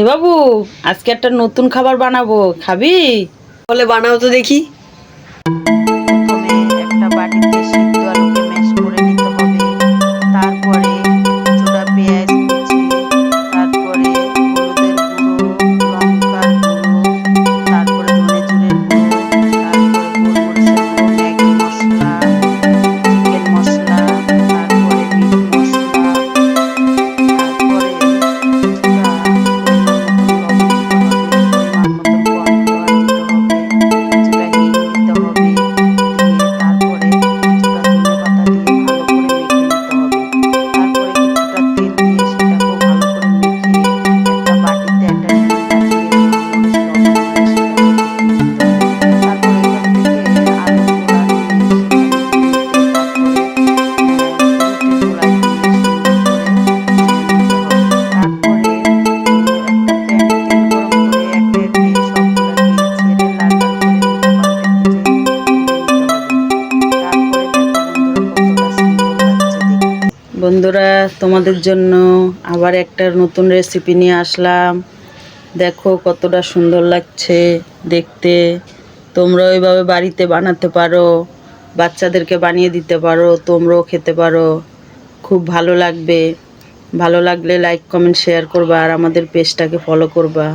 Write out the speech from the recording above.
এ বাবু, আজকে একটা নতুন খাবার বানাবো, খাবি? বলে বানাও তো দেখি। প্রথমে একটা বাটিতে সিদ্ধ আলুকে ম্যাশ করে নিতে হবে। তারপরে কিছুটা পেঁয়াজ কুচি, তারপরে হলুদের গুঁড়ো, লঙ্কার গুঁড়ো, তারপরে ধনে জিরের গুঁড়ো, তারপরে গোলমরিচের গুঁড়ো, ম্যাগি মশলা, চিকেন মশলা, তারপরে মিট মশলা, তারপরে কিছুটা পরিমাণ মতন লবণ দিতে হবে, পরিমাণ মতন কর্নফ্লাওয়ার দিতে হবে, কিছুটা হিং দিতে হবে, দিয়ে তারপরে কিছুটা ধনেপাতা দিয়ে ভালো করে মেখে নিতে হবে। তারপরে কিছুটা তেল দিয়ে সেটাকেও ভালো করে মেখে একটা বাটিতে একটা ঢাকা দিয়ে নুন মরিচ লবণ দিয়ে সেটাকে ঢেকে দিতে হবে। তারপরে এখান থেকে আলুর গোলা নিয়ে সেখানে দিয়ে দিয়ে তারপরে রুটির গোলায় দিয়ে সুন্দর করে ছেড়ে নিতে হবে। তারপরে একটা প্যানে তেল গরম করে একে একে সবগুলাকে ছেড়ে লাল লাল করে উল্টে পাল্টে ভেজে তুলে নিতে হবে। তারপরে দেখো বন্ধুরা, কতটা সুন্দর লাগছে দেখতে। বন্ধুরা, তোমাদের জন্য আবার একটা নতুন রেসিপি নিয়ে আসলাম। দেখো কতটা সুন্দর লাগছে দেখতে। তোমরাও এইভাবে বাড়িতে বানাতে পারো, বাচ্চাদেরকে বানিয়ে দিতে পারো, তোমরাও খেতে পারো, খুব ভালো লাগবে। ভালো লাগলে লাইক কমেন্ট শেয়ার করবা আর আমাদের পেজটাকে ফলো করবা।